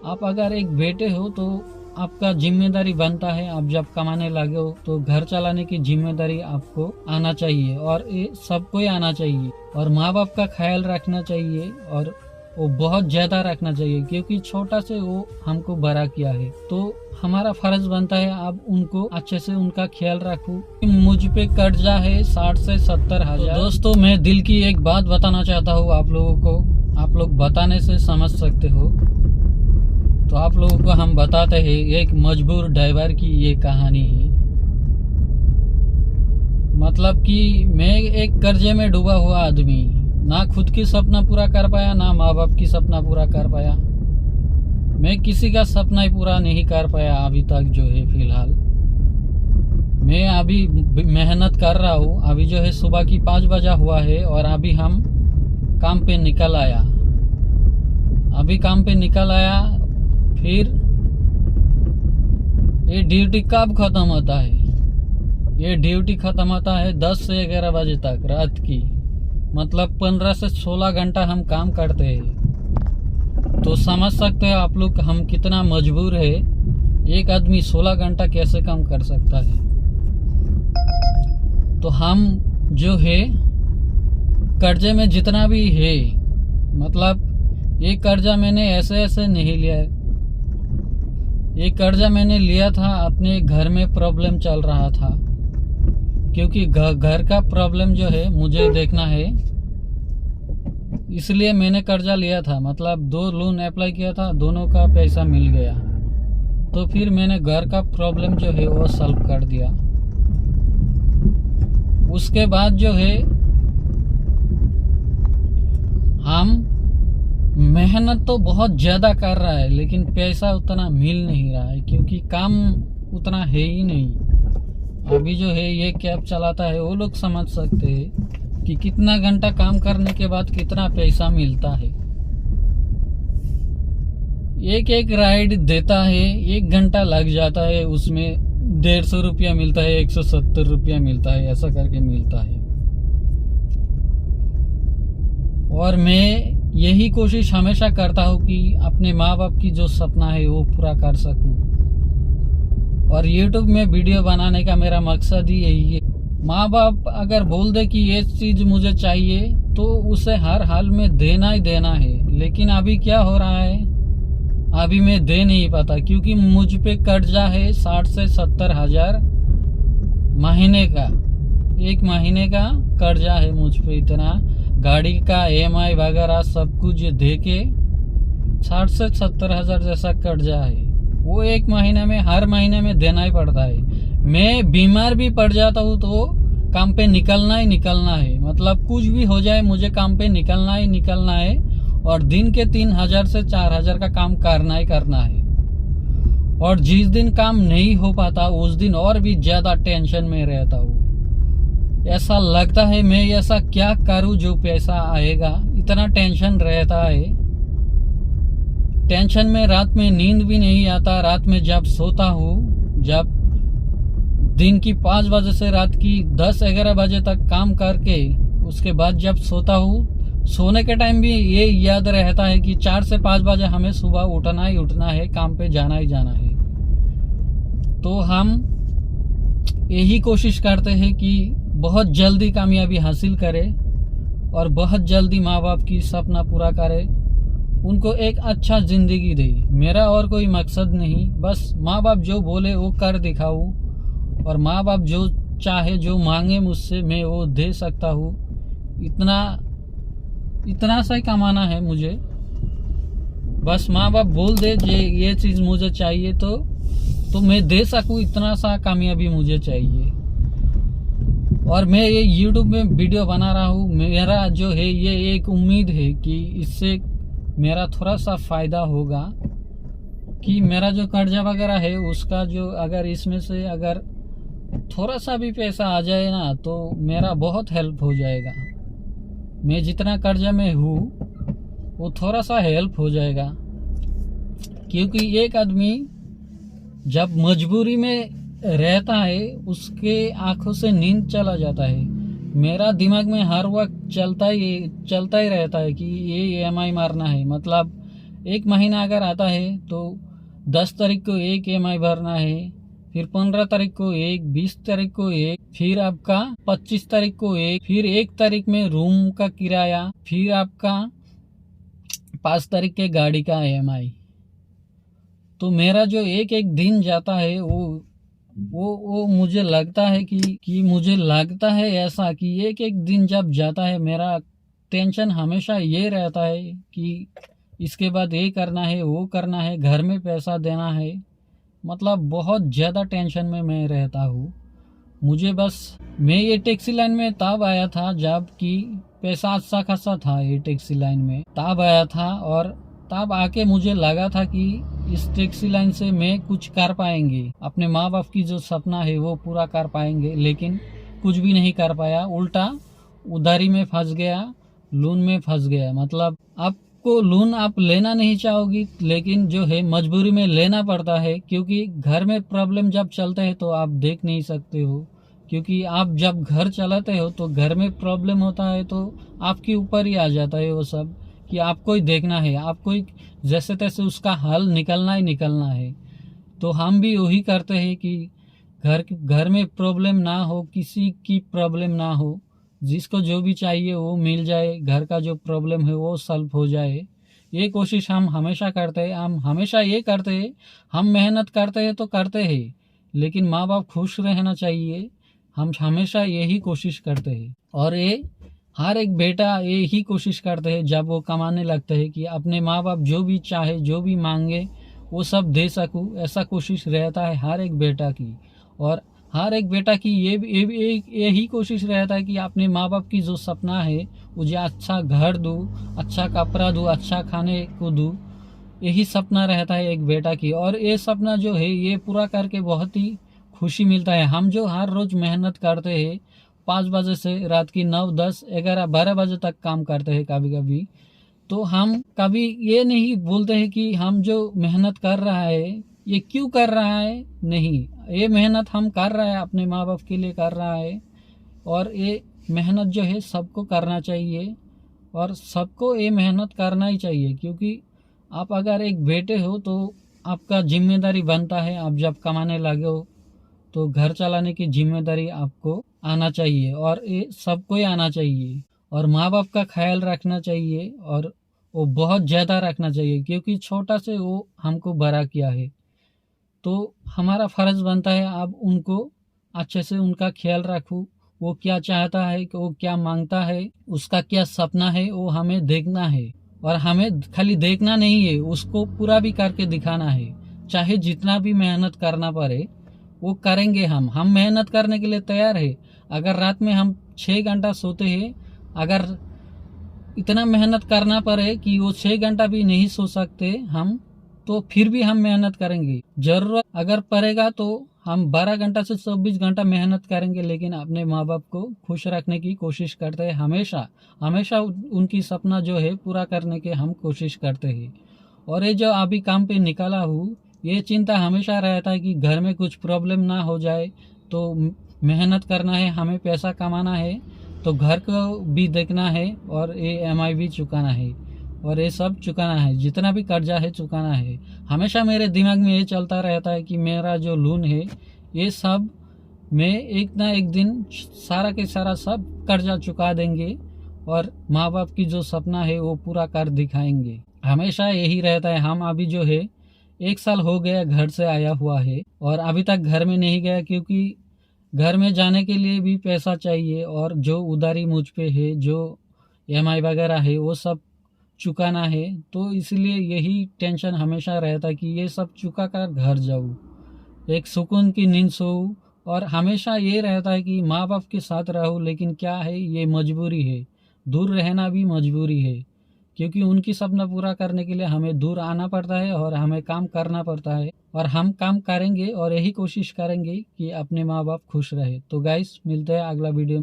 आप अगर एक बेटे हो तो आपका जिम्मेदारी बनता है, आप जब कमाने लगे हो तो घर चलाने की जिम्मेदारी आपको आना चाहिए और ये सबको ही आना चाहिए और माँ बाप का ख्याल रखना चाहिए और वो बहुत ज्यादा रखना चाहिए क्योंकि छोटा से वो हमको बड़ा किया है। तो हमारा फर्ज बनता है आप उनको अच्छे से उनका ख्याल रखो। मुझ पे कर्जा है 60 से 70 हजार। तो दोस्तों मैं दिल की एक बात बताना चाहता हूँ आप लोगों को, आप लोग बताने से समझ सकते हो तो आप लोगों को हम बताते हैं। एक मजबूर ड्राइवर की ये कहानी है। मतलब कि मैं एक कर्जे में डूबा हुआ आदमी, ना खुद की सपना पूरा कर पाया ना माँ बाप की सपना पूरा कर पाया। मैं किसी का सपना ही पूरा नहीं कर पाया अभी तक जो है। फिलहाल मैं अभी मेहनत कर रहा हूँ। अभी जो है सुबह की 5 बजा हुआ है और अभी हम काम पे निकल आया। फिर ये ड्यूटी कब खत्म होता है? ये ड्यूटी खत्म होता है 10 से 11 बजे तक रात की। मतलब 15 से 16 घंटा हम काम करते हैं। तो समझ सकते हैं आप लोग हम कितना मजबूर है। एक आदमी 16 घंटा कैसे काम कर सकता है? तो हम जो है कर्जे में जितना भी है, मतलब ये कर्जा मैंने ऐसे नहीं लिया है। ये कर्जा मैंने लिया था अपने घर में प्रॉब्लम चल रहा था, क्योंकि घर का प्रॉब्लम जो है मुझे देखना है, इसलिए मैंने कर्जा लिया था। मतलब 2 लोन अप्लाई किया था, दोनों का पैसा मिल गया। तो फिर मैंने घर का प्रॉब्लम जो है वो सॉल्व कर दिया। उसके बाद जो है हम मेहनत तो बहुत ज्यादा कर रहा है लेकिन पैसा उतना मिल नहीं रहा है क्योंकि काम उतना है ही नहीं। अभी जो है ये कैब चलाता है वो लोग समझ सकते हैं कि कितना घंटा काम करने के बाद कितना पैसा मिलता है। एक राइड देता है 1 घंटा लग जाता है, उसमें 150 रुपया मिलता है, 170 रुपया मिलता है, ऐसा करके मिलता है। और मैं यही कोशिश हमेशा करता हूँ कि अपने माँ बाप की जो सपना है वो पूरा कर सकूँ। और YouTube में वीडियो बनाने का मेरा मकसद ही यही है। माँ बाप अगर बोल दे कि ये चीज मुझे चाहिए तो उसे हर हाल में देना ही देना है। लेकिन अभी क्या हो रहा है, अभी मैं दे नहीं पाता क्योंकि मुझ पे कर्जा है 60 से 70 हजार महीने का। 1 महीने का कर्जा है मुझ पे इतना। गाड़ी का EMI वगैरह सब कुछ दे के 60 से 70 हजार जैसा कर्जा है। वो 1 महीने में, हर महीने में देना ही पड़ता है। मैं बीमार भी पड़ जाता हूँ तो काम पे निकलना ही निकलना है। मतलब कुछ भी हो जाए मुझे काम पे निकलना ही निकलना है और दिन के 3000 से 4000 का काम करना ही करना है। और जिस दिन काम नहीं हो पाता उस दिन और भी ज्यादा टेंशन में रहता हूँ। ऐसा लगता है मैं ऐसा क्या करूं जो पैसा आएगा, इतना टेंशन रहता है। टेंशन में रात में नींद भी नहीं आता। रात में जब सोता हूँ, जब दिन की 5 बजे से रात की 10-11 बजे तक काम करके उसके बाद जब सोता हूँ, सोने के टाइम भी ये याद रहता है कि 4 से 5 बजे हमें सुबह उठना ही उठना है, काम पे जाना ही जाना है। तो हम यही कोशिश करते हैं कि बहुत जल्दी कामयाबी हासिल करे और बहुत जल्दी माँ बाप की सपना पूरा करे, उनको एक अच्छा जिंदगी दे। मेरा और कोई मकसद नहीं, बस माँ बाप जो बोले वो कर दिखाऊं और माँ बाप जो चाहे जो मांगे मुझसे मैं वो दे सकता हूँ। इतना सा ही कमाना है मुझे। बस माँ बाप बोल दे ये चीज मुझे चाहिए तो मैं दे सकूँ, इतना सा कामयाबी मुझे चाहिए। और मैं ये YouTube में वीडियो बना रहा हूँ। मेरा जो है ये एक उम्मीद है कि इससे मेरा थोड़ा सा फायदा होगा कि मेरा जो कर्जा वगैरह है उसका जो अगर इसमें से अगर थोड़ा सा भी पैसा आ जाए ना तो मेरा बहुत हेल्प हो जाएगा। मैं जितना कर्जा में हूँ वो थोड़ा सा हेल्प हो जाएगा क्योंकि एक आदमी जब मजबूरी में रहता है उसके आंखों से नींद चला जाता है। मेरा दिमाग में हर वक्त चलता ही रहता है कि ये EMI मारना है। मतलब एक महीना अगर आता है तो 10 तारीख को एक EMI भरना है, फिर 15 तारीख को एक, 20 तारीख को एक, फिर आपका 25 तारीख को एक, फिर 1 तारीख में रूम का किराया, फिर आपका 5 तारीख के गाड़ी का EMI। तो मेरा जो एक एक दिन जाता है वो मुझे लगता है कि मुझे लगता है ऐसा कि एक एक दिन जब जाता है मेरा टेंशन हमेशा ये रहता है कि इसके बाद ये करना है, वो करना है, घर में पैसा देना है। मतलब बहुत ज़्यादा टेंशन में मैं रहता हूँ। मुझे बस मैं ये टैक्सी लाइन में तब आया था जब कि पैसा अच्छा खासा था ये टैक्सी लाइन में, तब आया था। और तब आके मुझे लगा था कि इस टैक्सी लाइन से मैं कुछ कर पाएंगे, अपने माँ बाप की जो सपना है वो पूरा कर पाएंगे, लेकिन कुछ भी नहीं कर पाया। उल्टा उधारी में फंस गया, लोन में फंस गया। मतलब आपको लोन आप लेना नहीं चाहोगी, लेकिन जो है मजबूरी में लेना पड़ता है, क्योंकि घर में प्रॉब्लम जब चलते हैं तो आप देख नहीं सकते हो। क्योंकि आप जब घर चलाते हो तो घर में प्रॉब्लम होता है तो आपके ऊपर ही आ जाता है वो सब, कि आपको ही देखना है, आपको ही जैसे तैसे उसका हल निकलना ही निकलना है। तो हम भी वही करते हैं कि घर में प्रॉब्लम ना हो, किसी की प्रॉब्लम ना हो, जिसको जो भी चाहिए वो मिल जाए, घर का जो प्रॉब्लम है वो सॉल्व हो जाए। ये कोशिश हम हमेशा करते हैं। हम हमेशा ये करते हैं, हम मेहनत करते हैं तो करते हैं, लेकिन माँ बाप खुश रहना चाहिए, हम हमेशा यही कोशिश करते हैं। और ये हर एक बेटा यही कोशिश करते हैं जब वो कमाने लगते हैं कि अपने माँ बाप जो भी चाहे, जो भी मांगे वो सब दे सकूं, ऐसा कोशिश रहता है हर एक बेटा की। और हर एक बेटा की यही कोशिश रहता है कि अपने माँ बाप की जो सपना है, मुझे अच्छा घर दूँ, अच्छा कपड़ा दूँ, अच्छा खाने को दूँ, यही सपना रहता है एक बेटा की। और ये सपना जो है ये पूरा करके बहुत ही खुशी मिलता है। हम जो हर रोज मेहनत करते हैं, 5 बजे से रात की 9, 10, 11, 12 बजे तक काम करते हैं कभी कभी, तो हम कभी ये नहीं बोलते हैं कि हम जो मेहनत कर रहा है ये क्यों कर रहा है। नहीं, ये मेहनत हम कर रहा है अपने माँ बाप के लिए कर रहा है। और ये मेहनत जो है सबको करना चाहिए, और सबको ये मेहनत करना ही चाहिए। क्योंकि आप अगर एक बेटे हो तो आपका जिम्मेदारी बनता है, आप जब कमाने लगे हो तो घर चलाने की जिम्मेदारी आपको आना चाहिए, और ये सबको ही आना चाहिए। और माँ बाप का ख्याल रखना चाहिए, और वो बहुत ज़्यादा रखना चाहिए, क्योंकि छोटा से वो हमको बड़ा किया है। तो हमारा फर्ज बनता है अब उनको अच्छे से उनका ख्याल रखूं। वो क्या चाहता है, कि वो क्या मांगता है, उसका क्या सपना है, वो हमें देखना है। और हमें खाली देखना नहीं है, उसको पूरा भी करके दिखाना है। चाहे जितना भी मेहनत करना पड़े वो करेंगे। हम मेहनत करने के लिए तैयार है। अगर रात में हम 6 घंटा सोते हैं, अगर इतना मेहनत करना पड़े कि वो 6 घंटा भी नहीं सो सकते हम, तो फिर भी हम मेहनत करेंगे। जरूरत अगर पड़ेगा तो हम 12 घंटा से 24 घंटा मेहनत करेंगे, लेकिन अपने माँ बाप को खुश रखने की कोशिश करते हैं। हमेशा हमेशा उनकी सपना जो है पूरा करने के हम कोशिश करते हैं। और ये जो अभी काम पे निकाला हूँ, ये चिंता हमेशा रहता है कि घर में कुछ प्रॉब्लम ना हो जाए। तो मेहनत करना है, हमें पैसा कमाना है, तो घर को भी देखना है, और EMI भी चुकाना है, और ये सब चुकाना है, जितना भी कर्जा है चुकाना है। हमेशा मेरे दिमाग में ये चलता रहता है कि मेरा जो लोन है ये सब मैं एक ना एक दिन सारा के सारा सब कर्जा चुका देंगे, और माँ बाप की जो सपना है वो पूरा कर दिखाएंगे। हमेशा यही रहता है। हम अभी जो है 1 साल हो गया घर से आया हुआ है, और अभी तक घर में नहीं गया, क्योंकि घर में जाने के लिए भी पैसा चाहिए, और जो उधारी मुझ पे है, जो EMI वगैरह है वो सब चुकाना है। तो इसलिए यही टेंशन हमेशा रहता है कि ये सब चुका कर घर जाऊँ, एक सुकून की नींद सोऊं। और हमेशा ये रहता है कि माँ बाप के साथ रहूं, लेकिन क्या है, ये मजबूरी है, दूर रहना भी मजबूरी है। क्योंकि उनकी सपना पूरा करने के लिए हमें दूर आना पड़ता है, और हमें काम करना पड़ता है, और हम काम करेंगे और यही कोशिश करेंगे कि अपने माँ बाप खुश रहे। तो गाइस, मिलते हैं अगला वीडियो।